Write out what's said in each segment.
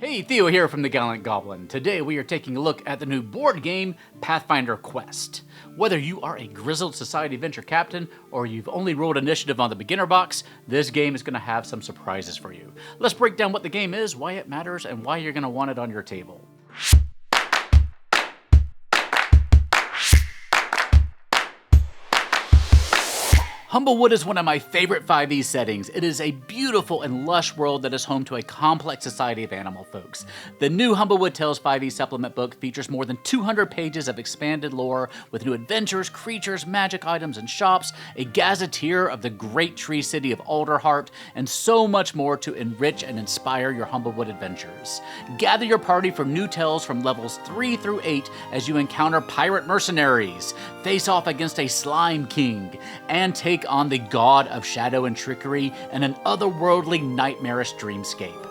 Hey, Theo here from the Gallant Goblin. Today we are taking a look at the new board game, Pathfinder Quest. Whether you are a grizzled society venture captain or you've only rolled initiative on the beginner box, this game is going to have some surprises for you. Let's break down what the game is, why it matters, and why you're going to want it on your table. Humblewood is one of my favorite 5e settings. It is a beautiful and lush world that is home to a complex society of animal folks. The new Humblewood Tales 5e supplement book features more than 200 pages of expanded lore with new adventures, creatures, magic items, and shops, a gazetteer of the great tree city of Alderheart, and so much more to enrich and inspire your Humblewood adventures. Gather your party for new tales from levels 3 through 8 as you encounter pirate mercenaries, face off against a slime king, and take on the god of shadow and trickery and an otherworldly nightmarish dreamscape.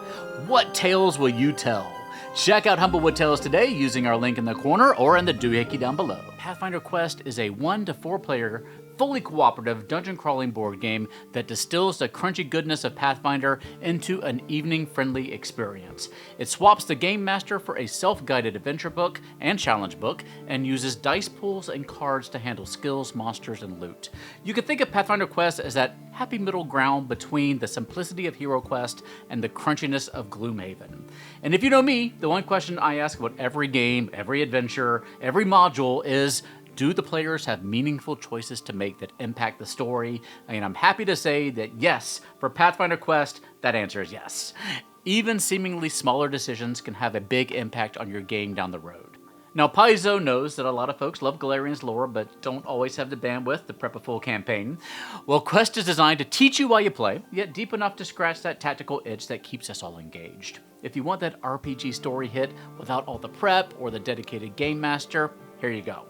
What tales will you tell? Check out Humblewood Tales today using our link in the corner or in the doohickey down below. Pathfinder Quest is a 1 to 4 player, fully cooperative dungeon crawling board game that distills the crunchy goodness of Pathfinder into an evening-friendly experience. It swaps the game master for a self-guided adventure book and challenge book, and uses dice pools and cards to handle skills, monsters, and loot. You can think of Pathfinder Quest as that happy middle ground between the simplicity of Hero Quest and the crunchiness of Gloomhaven. And if you know me, the one question I ask about every game, every adventure, every module is, do the players have meaningful choices to make that impact the story? And I'm happy to say that yes, for Pathfinder Quest, that answer is yes. Even seemingly smaller decisions can have a big impact on your game down the road. Now, Paizo knows that a lot of folks love Galarian's lore, but don't always have the bandwidth to prep a full campaign. Well, Quest is designed to teach you while you play, yet deep enough to scratch that tactical itch that keeps us all engaged. If you want that RPG story hit without all the prep or the dedicated game master, here you go.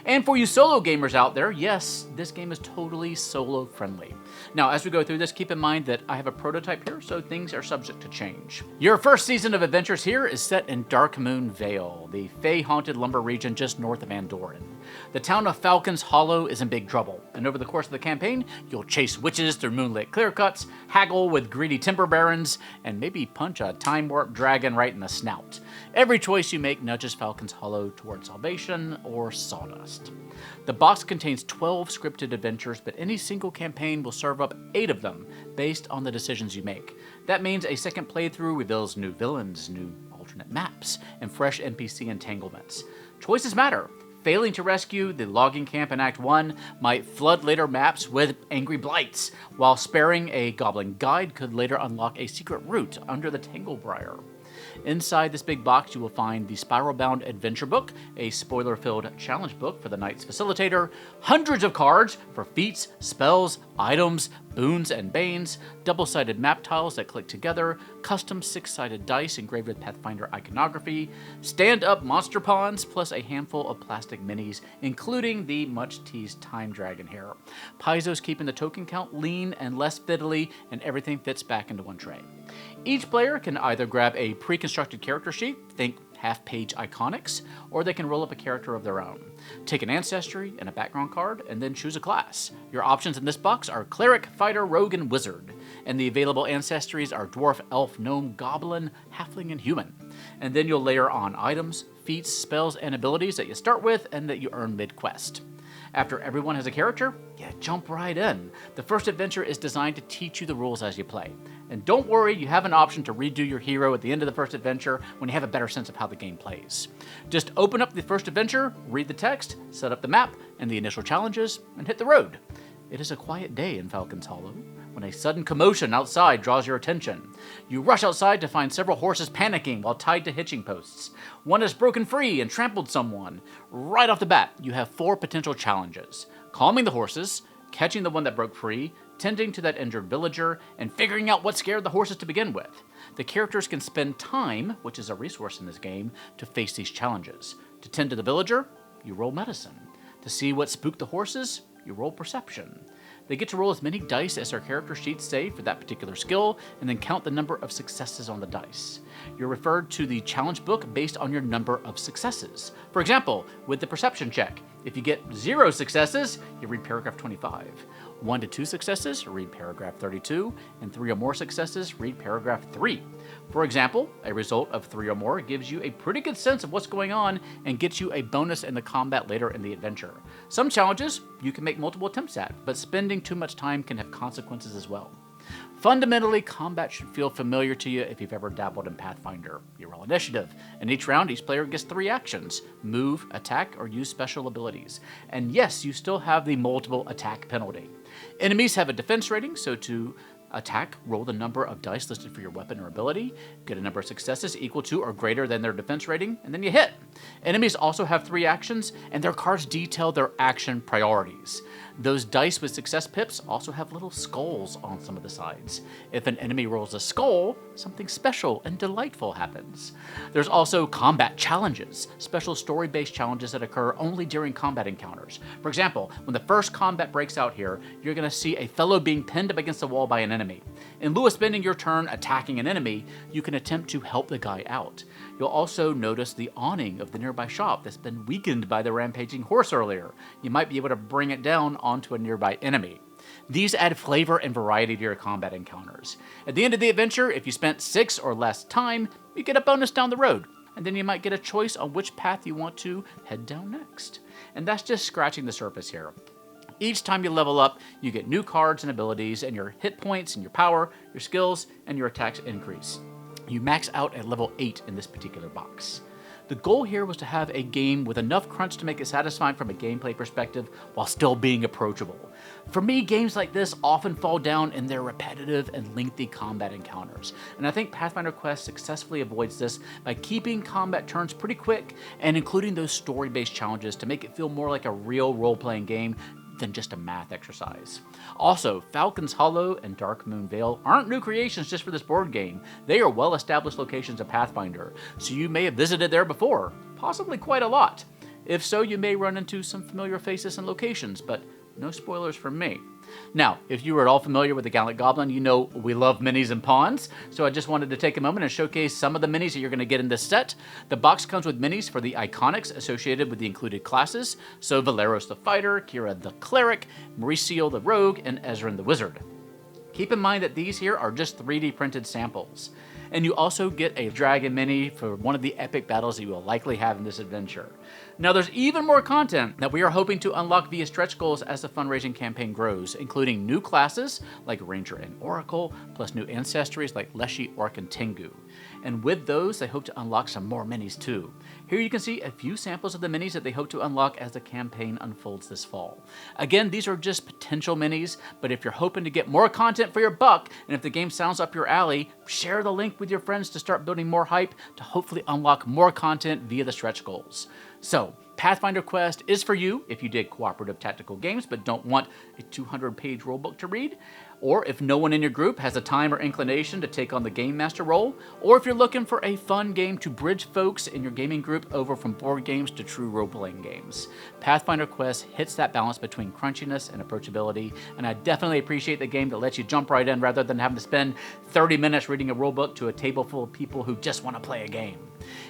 And for you solo gamers out there, yes, this game is totally solo friendly. Now, as we go through this, keep in mind that I have a prototype here, so things are subject to change. Your first season of adventures here is set in Darkmoon Vale, the Fey-haunted lumber region just north of Andoran. The town of Falcon's Hollow is in big trouble, and over the course of the campaign, you'll chase witches through moonlit clearcuts, haggle with greedy timber barons, and maybe punch a time-warp dragon right in the snout. Every choice you make nudges Falcon's Hollow toward salvation or sawdust. The box contains 12 scripted adventures, but any single campaign will serve up 8 of them based on the decisions you make. That means a second playthrough reveals new villains, new alternate maps, and fresh NPC entanglements. Choices matter. Failing to rescue the logging camp in Act 1 might flood later maps with angry blights, while sparing a goblin guide could later unlock a secret route under the Tanglebriar. Inside this big box, you will find the Spiral-bound Adventure Book, a spoiler-filled challenge book for the Knight's Facilitator, hundreds of cards for feats, spells, items, boons, and banes, double-sided map tiles that click together, custom 6-sided dice engraved with Pathfinder iconography, stand-up monster pawns, plus a handful of plastic minis, including the much-teased Time Dragon here. Paizo's keeping the token count lean and less fiddly, and everything fits back into one tray. Each player can either grab a pre-constructed character sheet, think half-page iconics, or they can roll up a character of their own. Take an ancestry and a background card, and then choose a class. Your options in this box are Cleric, Fighter, Rogue, and Wizard. And the available ancestries are Dwarf, Elf, Gnome, Goblin, Halfling, and Human. And then you'll layer on items, feats, spells, and abilities that you start with and that you earn mid-quest. After everyone has a character, yeah, jump right in. The first adventure is designed to teach you the rules as you play. And don't worry, you have an option to redo your hero at the end of the first adventure when you have a better sense of how the game plays. Just open up the first adventure, read the text, set up the map and the initial challenges, and hit the road. It is a quiet day in Falcon's Hollow when a sudden commotion outside draws your attention. You rush outside to find several horses panicking while tied to hitching posts. One has broken free and trampled someone. Right off the bat, you have 4 potential challenges: calming the horses, catching the one that broke free, tending to that injured villager, and figuring out what scared the horses to begin with. The characters can spend time, which is a resource in this game, to face these challenges. To tend to the villager, you roll medicine. To see what spooked the horses, you roll perception. They get to roll as many dice as their character sheets say for that particular skill, and then count the number of successes on the dice. You're referred to the challenge book based on your number of successes. For example, with the perception check, if you get 0 successes, you read paragraph 25. 1 to 2 successes, read paragraph 32, and 3 or more successes, read paragraph 3. For example, a result of 3 or more gives you a pretty good sense of what's going on and gets you a bonus in the combat later in the adventure. Some challenges you can make multiple attempts at, but spending too much time can have consequences as well. Fundamentally, combat should feel familiar to you if you've ever dabbled in Pathfinder. You roll initiative, and each round each player gets 3 actions: move, attack, or use special abilities. And yes, you still have the multiple attack penalty. Enemies have a defense rating, so to attack, roll the number of dice listed for your weapon or ability, get a number of successes equal to or greater than their defense rating, and then you hit. Enemies also have 3 actions, and their cards detail their action priorities. Those dice with success pips also have little skulls on some of the sides. If an enemy rolls a skull, something special and delightful happens. There's also combat challenges, special story-based challenges that occur only during combat encounters. For example, when the first combat breaks out here, you're going to see a fellow being pinned up against the wall by an enemy. In lieu of spending your turn attacking an enemy, you can attempt to help the guy out. You'll also notice the awning of the nearby shop that's been weakened by the rampaging horse earlier. You might be able to bring it down onto a nearby enemy. These add flavor and variety to your combat encounters. At the end of the adventure, if you spent 6 or less time, you get a bonus down the road, and then you might get a choice on which path you want to head down next. And that's just scratching the surface here. Each time you level up, you get new cards and abilities, and your hit points and your power, your skills, and your attacks increase. You max out at level 8 in this particular box. The goal here was to have a game with enough crunch to make it satisfying from a gameplay perspective while still being approachable. For me, games like this often fall down in their repetitive and lengthy combat encounters, and I think Pathfinder Quest successfully avoids this by keeping combat turns pretty quick and including those story-based challenges to make it feel more like a real role-playing game than just a math exercise. Also, Falcon's Hollow and Dark Moon Vale aren't new creations just for this board game. They are well-established locations of Pathfinder, so you may have visited there before, possibly quite a lot. If so, you may run into some familiar faces and locations, but no spoilers from me. Now, if you were at all familiar with the Gallant Goblin, you know we love minis and pawns, so I just wanted to take a moment and showcase some of the minis that you're going to get in this set. The box comes with minis for the iconics associated with the included classes, so Valeros the Fighter, Kira the Cleric, Mauricio the Rogue, and Ezran the Wizard. Keep in mind that these here are just 3D printed samples. And you also get a dragon mini for one of the epic battles that you will likely have in this adventure. Now there's even more content that we are hoping to unlock via stretch goals as the fundraising campaign grows, including new classes like Ranger and Oracle, plus new ancestries like Leshy, Orc, and Tengu. And with those, they hope to unlock some more minis too. Here you can see a few samples of the minis that they hope to unlock as the campaign unfolds this fall. Again, these are just potential minis, but if you're hoping to get more content for your buck, and if the game sounds up your alley, share the link with your friends to start building more hype to hopefully unlock more content via the stretch goals. So, Pathfinder Quest is for you if you dig cooperative tactical games but don't want a 200-page rulebook to read, or if no one in your group has the time or inclination to take on the Game Master role, or if you're looking for a fun game to bridge folks in your gaming group over from board games to true role-playing games. Pathfinder Quest hits that balance between crunchiness and approachability, and I definitely appreciate the game that lets you jump right in rather than having to spend 30 minutes reading a rulebook to a table full of people who just want to play a game.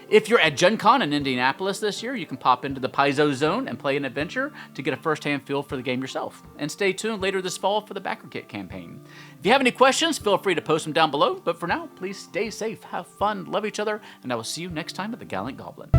If you're at Gen Con in Indianapolis this year, you can pop into the Paizo zone and play an adventure to get a first-hand feel for the game yourself. And stay tuned later this fall for the Backer Kit campaign. If you have any questions, feel free to post them down below. But for now, please stay safe, have fun, love each other, and I will see you next time at the Gallant Goblin.